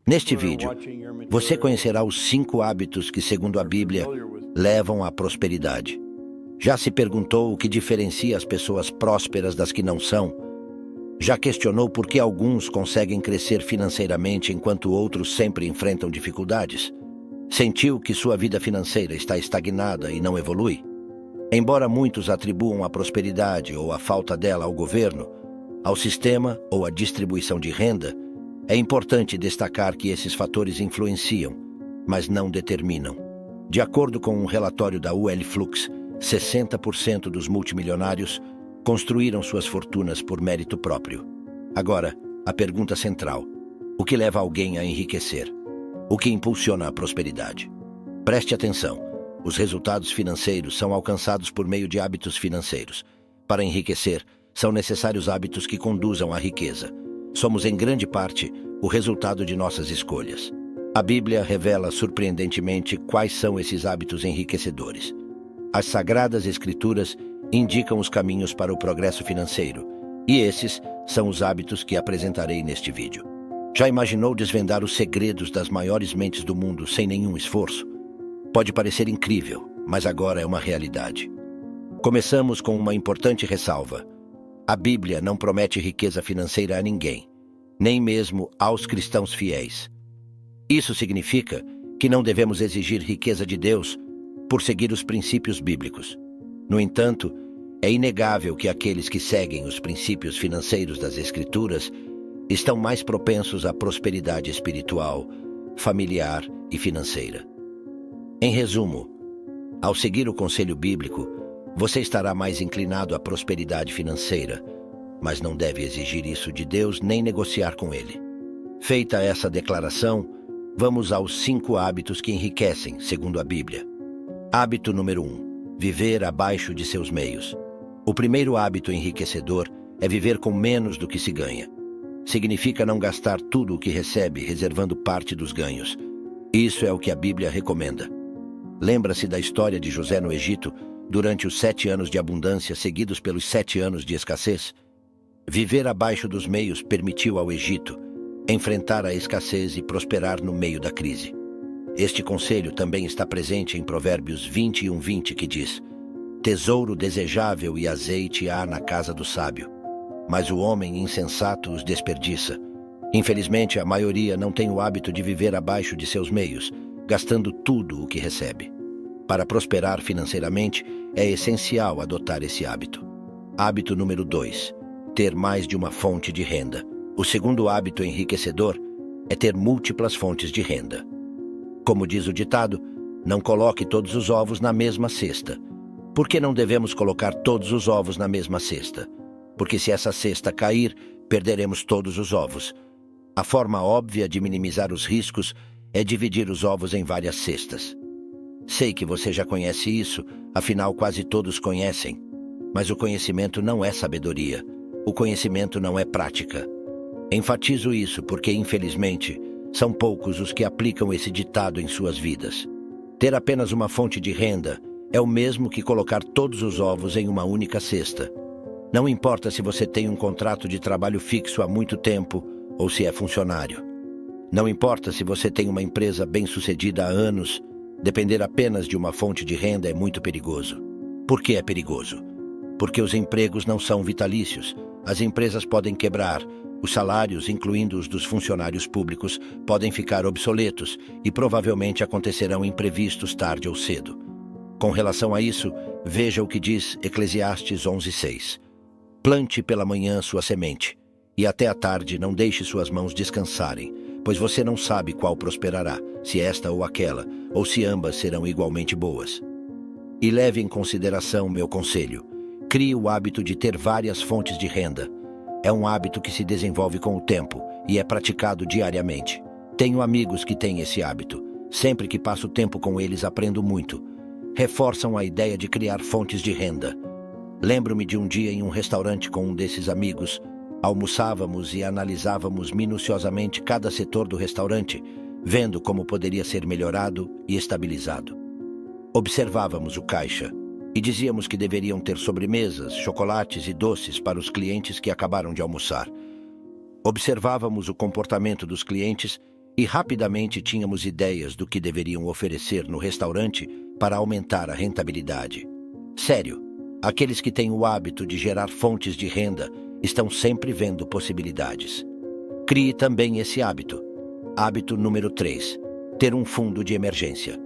Neste vídeo, você conhecerá os 5 hábitos que, segundo a Bíblia, levam à prosperidade. Já se perguntou o que diferencia as pessoas prósperas das que não são? Já questionou por que alguns conseguem crescer financeiramente enquanto outros sempre enfrentam dificuldades? Sentiu que sua vida financeira está estagnada e não evolui? Embora muitos atribuam a prosperidade ou a falta dela ao governo, ao sistema ou à distribuição de renda, é importante destacar que esses fatores influenciam, mas não determinam. De acordo com um relatório da UL Flux, 60% dos multimilionários construíram suas fortunas por mérito próprio. Agora, a pergunta central: o que leva alguém a enriquecer? O que impulsiona a prosperidade? Preste atenção. Os resultados financeiros são alcançados por meio de hábitos financeiros. Para enriquecer, são necessários hábitos que conduzam à riqueza. Somos, em grande parte, o resultado de nossas escolhas. A Bíblia revela surpreendentemente quais são esses hábitos enriquecedores. As Sagradas Escrituras indicam os caminhos para o progresso financeiro, e esses são os hábitos que apresentarei neste vídeo. Já imaginou desvendar os segredos das maiores mentes do mundo sem nenhum esforço? Pode parecer incrível, mas agora é uma realidade. Começamos com uma importante ressalva. A Bíblia não promete riqueza financeira a ninguém, nem mesmo aos cristãos fiéis. Isso significa que não devemos exigir riqueza de Deus por seguir os princípios bíblicos. No entanto, é inegável que aqueles que seguem os princípios financeiros das Escrituras estão mais propensos à prosperidade espiritual, familiar e financeira. Em resumo, ao seguir o conselho bíblico, você estará mais inclinado à prosperidade financeira, mas não deve exigir isso de Deus nem negociar com Ele. Feita essa declaração, vamos aos 5 hábitos que enriquecem, segundo a Bíblia. Hábito número 1. Viver abaixo de seus meios. O primeiro hábito enriquecedor é viver com menos do que se ganha. Significa não gastar tudo o que recebe, reservando parte dos ganhos. Isso é o que a Bíblia recomenda. Lembra-se da história de José no Egito, durante os 7 anos de abundância seguidos pelos 7 anos de escassez? Viver abaixo dos meios permitiu ao Egito enfrentar a escassez e prosperar no meio da crise. Este conselho também está presente em Provérbios 21:20, que diz: tesouro desejável e azeite há na casa do sábio, mas o homem insensato os desperdiça. Infelizmente, a maioria não tem o hábito de viver abaixo de seus meios, gastando tudo o que recebe. Para prosperar financeiramente, é essencial adotar esse hábito. Hábito número 2. Ter mais de uma fonte de renda. O segundo hábito enriquecedor é ter múltiplas fontes de renda. Como diz o ditado, não coloque todos os ovos na mesma cesta. Por que não devemos colocar todos os ovos na mesma cesta? Porque se essa cesta cair, perderemos todos os ovos. A forma óbvia de minimizar os riscos é dividir os ovos em várias cestas. Sei que você já conhece isso, afinal quase todos conhecem. Mas o conhecimento não é sabedoria. O conhecimento não é prática. Enfatizo isso porque, infelizmente, são poucos os que aplicam esse ditado em suas vidas. Ter apenas uma fonte de renda é o mesmo que colocar todos os ovos em uma única cesta. Não importa se você tem um contrato de trabalho fixo há muito tempo ou se é funcionário. Não importa se você tem uma empresa bem-sucedida há anos, depender apenas de uma fonte de renda é muito perigoso. Por que é perigoso? Porque os empregos não são vitalícios. As empresas podem quebrar, os salários, incluindo os dos funcionários públicos, podem ficar obsoletos e provavelmente acontecerão imprevistos tarde ou cedo. Com relação a isso, veja o que diz Eclesiastes 11:6. Plante pela manhã sua semente, e até à tarde não deixe suas mãos descansarem, pois você não sabe qual prosperará, se esta ou aquela, ou se ambas serão igualmente boas. E leve em consideração meu conselho. Crie o hábito de ter várias fontes de renda. É um hábito que se desenvolve com o tempo e é praticado diariamente. Tenho amigos que têm esse hábito. Sempre que passo tempo com eles, aprendo muito. Reforçam a ideia de criar fontes de renda. Lembro-me de um dia em um restaurante com um desses amigos. Almoçávamos e analisávamos minuciosamente cada setor do restaurante, vendo como poderia ser melhorado e estabilizado. Observávamos o caixa e dizíamos que deveriam ter sobremesas, chocolates e doces para os clientes que acabaram de almoçar. Observávamos o comportamento dos clientes e rapidamente tínhamos ideias do que deveriam oferecer no restaurante para aumentar a rentabilidade. Sério, aqueles que têm o hábito de gerar fontes de renda estão sempre vendo possibilidades. Crie também esse hábito. Hábito número 3. Ter um fundo de emergência.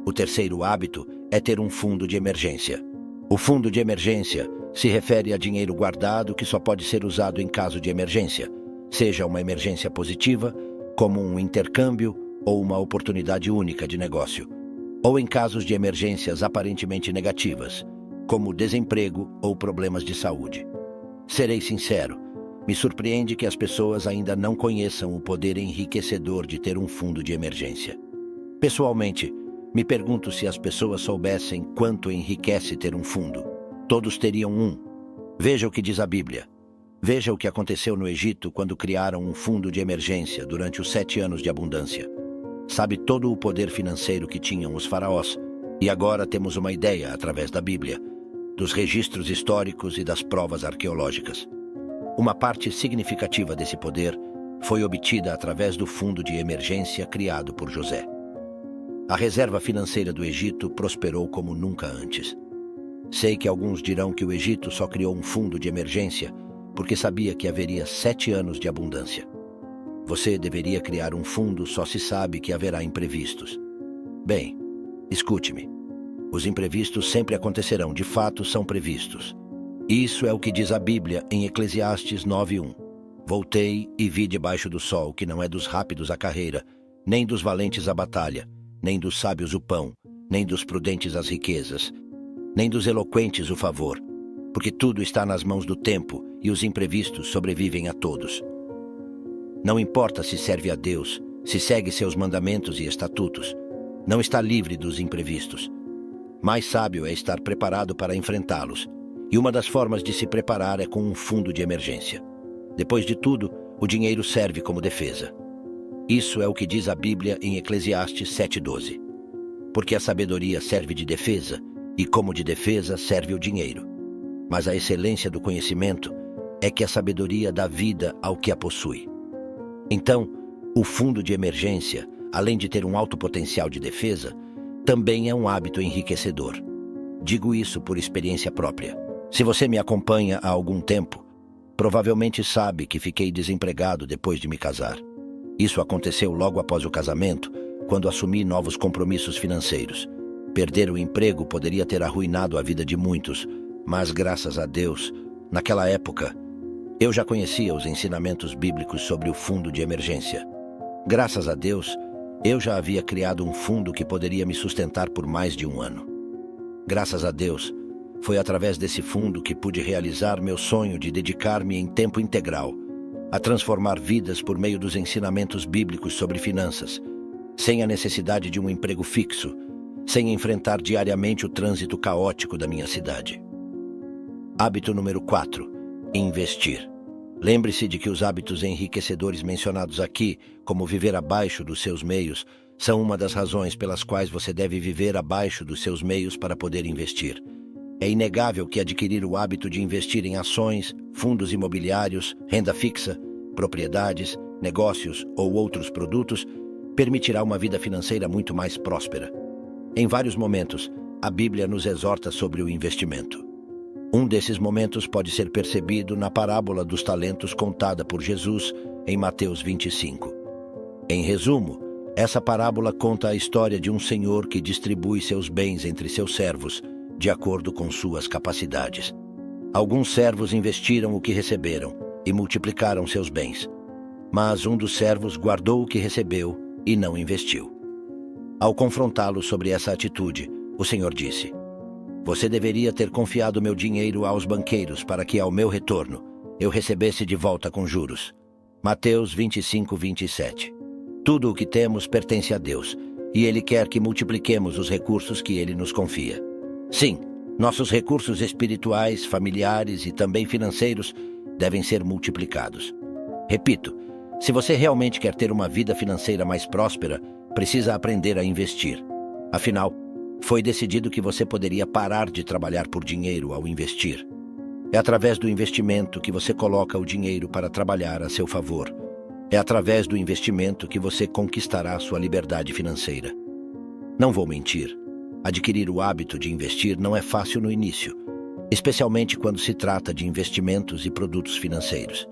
O terceiro hábito é ter um fundo de emergência. O fundo de emergência se refere a dinheiro guardado que só pode ser usado em caso de emergência, seja uma emergência positiva, como um intercâmbio ou uma oportunidade única de negócio, ou em casos de emergências aparentemente negativas, como desemprego ou problemas de saúde. Serei sincero, me surpreende que as pessoas ainda não conheçam o poder enriquecedor de ter um fundo de emergência. Pessoalmente, me pergunto se as pessoas soubessem quanto enriquece ter um fundo. Todos teriam um. Veja o que diz a Bíblia. Veja o que aconteceu no Egito quando criaram um fundo de emergência durante os 7 anos de abundância. Sabe todo o poder financeiro que tinham os faraós, e agora temos uma ideia, através da Bíblia, dos registros históricos e das provas arqueológicas. Uma parte significativa desse poder foi obtida através do fundo de emergência criado por José. A reserva financeira do Egito prosperou como nunca antes. Sei que alguns dirão que o Egito só criou um fundo de emergência porque sabia que haveria 7 anos de abundância. Você deveria criar um fundo só se sabe que haverá imprevistos. Bem, escute-me. Os imprevistos sempre acontecerão, de fato são previstos. Isso é o que diz a Bíblia em Eclesiastes 9:1. Voltei e vi debaixo do sol que não é dos rápidos a carreira, nem dos valentes a batalha, nem dos sábios o pão, nem dos prudentes as riquezas, nem dos eloquentes o favor, porque tudo está nas mãos do tempo e os imprevistos sobrevivem a todos. Não importa se serve a Deus, se segue seus mandamentos e estatutos, não está livre dos imprevistos. Mais sábio é estar preparado para enfrentá-los, e uma das formas de se preparar é com um fundo de emergência. Depois de tudo, o dinheiro serve como defesa. Isso é o que diz a Bíblia em Eclesiastes 7:12. Porque a sabedoria serve de defesa, e como de defesa serve o dinheiro. Mas a excelência do conhecimento é que a sabedoria dá vida ao que a possui. Então, o fundo de emergência, além de ter um alto potencial de defesa, também é um hábito enriquecedor. Digo isso por experiência própria. Se você me acompanha há algum tempo, provavelmente sabe que fiquei desempregado depois de me casar. Isso aconteceu logo após o casamento, quando assumi novos compromissos financeiros. Perder o emprego poderia ter arruinado a vida de muitos, mas graças a Deus, naquela época, eu já conhecia os ensinamentos bíblicos sobre o fundo de emergência. Graças a Deus, eu já havia criado um fundo que poderia me sustentar por mais de um ano. Graças a Deus, foi através desse fundo que pude realizar meu sonho de dedicar-me em tempo integral a transformar vidas por meio dos ensinamentos bíblicos sobre finanças, sem a necessidade de um emprego fixo, sem enfrentar diariamente o trânsito caótico da minha cidade. Hábito número 4. Investir. Lembre-se de que os hábitos enriquecedores mencionados aqui, como viver abaixo dos seus meios, são uma das razões pelas quais você deve viver abaixo dos seus meios para poder investir. É inegável que adquirir o hábito de investir em ações, fundos imobiliários, renda fixa, propriedades, negócios ou outros produtos permitirá uma vida financeira muito mais próspera. Em vários momentos, a Bíblia nos exorta sobre o investimento. Um desses momentos pode ser percebido na parábola dos talentos contada por Jesus em Mateus 25. Em resumo, essa parábola conta a história de um senhor que distribui seus bens entre seus servos, de acordo com suas capacidades. Alguns servos investiram o que receberam e multiplicaram seus bens, mas um dos servos guardou o que recebeu e não investiu. Ao confrontá-lo sobre essa atitude, o Senhor disse: "Você deveria ter confiado meu dinheiro aos banqueiros para que, ao meu retorno, eu recebesse de volta com juros." Mateus 25:27. Tudo o que temos pertence a Deus, e Ele quer que multipliquemos os recursos que Ele nos confia. Sim, nossos recursos espirituais, familiares e também financeiros devem ser multiplicados. Repito, se você realmente quer ter uma vida financeira mais próspera, precisa aprender a investir. Afinal, foi decidido que você poderia parar de trabalhar por dinheiro ao investir. É através do investimento que você coloca o dinheiro para trabalhar a seu favor. É através do investimento que você conquistará sua liberdade financeira. Não vou mentir. Adquirir o hábito de investir não é fácil no início, especialmente quando se trata de investimentos e produtos financeiros.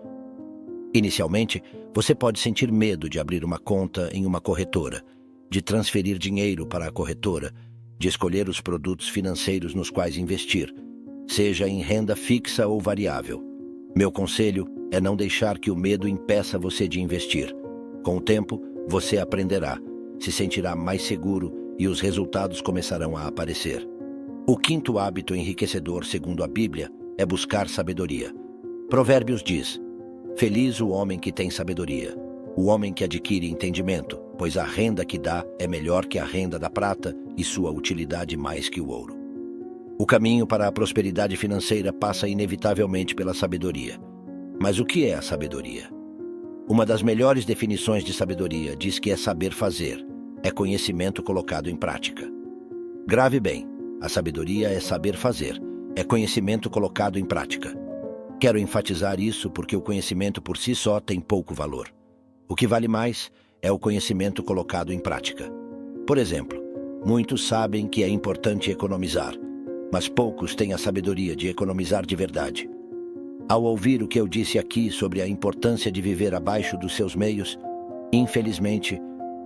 Inicialmente, você pode sentir medo de abrir uma conta em uma corretora, de transferir dinheiro para a corretora, de escolher os produtos financeiros nos quais investir, seja em renda fixa ou variável. Meu conselho é não deixar que o medo impeça você de investir. Com o tempo, você aprenderá, se sentirá mais seguro e os resultados começarão a aparecer. O quinto hábito enriquecedor, segundo a Bíblia, é buscar sabedoria. Provérbios diz: feliz o homem que tem sabedoria, o homem que adquire entendimento, pois a renda que dá é melhor que a renda da prata e sua utilidade mais que o ouro. O caminho para a prosperidade financeira passa inevitavelmente pela sabedoria. Mas o que é a sabedoria? Uma das melhores definições de sabedoria diz que é saber fazer, é conhecimento colocado em prática. Grave bem, a sabedoria é saber fazer, é conhecimento colocado em prática. Quero enfatizar isso porque o conhecimento por si só tem pouco valor. O que vale mais é o conhecimento colocado em prática. Por exemplo, muitos sabem que é importante economizar, mas poucos têm a sabedoria de economizar de verdade. Ao ouvir o que eu disse aqui sobre a importância de viver abaixo dos seus meios, infelizmente,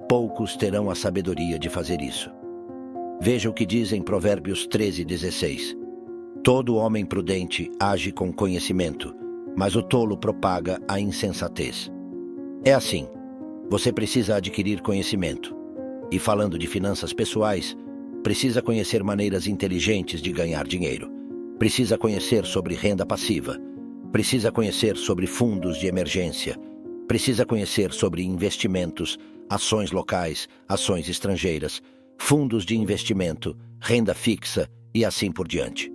poucos terão a sabedoria de fazer isso. Veja o que diz em Provérbios 13:16. Todo homem prudente age com conhecimento, mas o tolo propaga a insensatez. É assim, você precisa adquirir conhecimento. E falando de finanças pessoais, precisa conhecer maneiras inteligentes de ganhar dinheiro. Precisa conhecer sobre renda passiva. Precisa conhecer sobre fundos de emergência. Precisa conhecer sobre investimentos, ações locais, ações estrangeiras, fundos de investimento, renda fixa e assim por diante.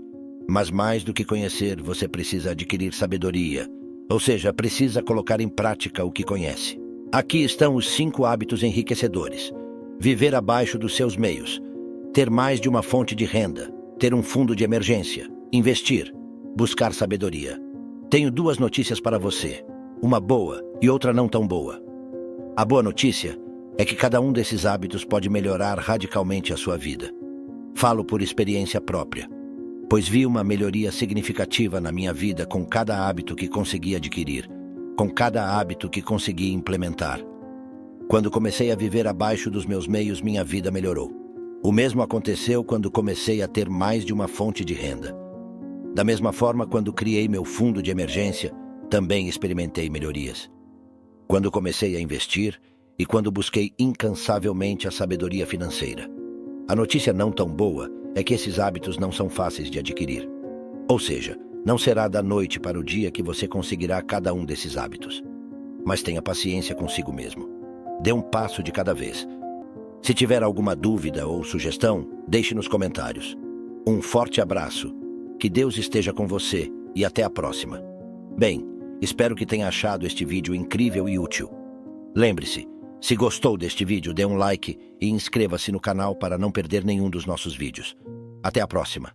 Mas mais do que conhecer, você precisa adquirir sabedoria, ou seja, precisa colocar em prática o que conhece. Aqui estão os 5 hábitos enriquecedores. Viver abaixo dos seus meios, ter mais de uma fonte de renda, ter um fundo de emergência, investir, buscar sabedoria. Tenho 2 notícias para você, uma boa e outra não tão boa. A boa notícia é que cada um desses hábitos pode melhorar radicalmente a sua vida. Falo por experiência própria, pois vi uma melhoria significativa na minha vida com cada hábito que consegui adquirir, com cada hábito que consegui implementar. Quando comecei a viver abaixo dos meus meios, minha vida melhorou. O mesmo aconteceu quando comecei a ter mais de uma fonte de renda. Da mesma forma, quando criei meu fundo de emergência, também experimentei melhorias. Quando comecei a investir e quando busquei incansavelmente a sabedoria financeira. A notícia não tão boa é que esses hábitos não são fáceis de adquirir. Ou seja, não será da noite para o dia que você conseguirá cada um desses hábitos. Mas tenha paciência consigo mesmo. Dê um passo de cada vez. Se tiver alguma dúvida ou sugestão, deixe nos comentários. Um forte abraço. Que Deus esteja com você e até a próxima. Bem, espero que tenha achado este vídeo incrível e útil. Lembre-se, se gostou deste vídeo, dê um like e inscreva-se no canal para não perder nenhum dos nossos vídeos. Até a próxima.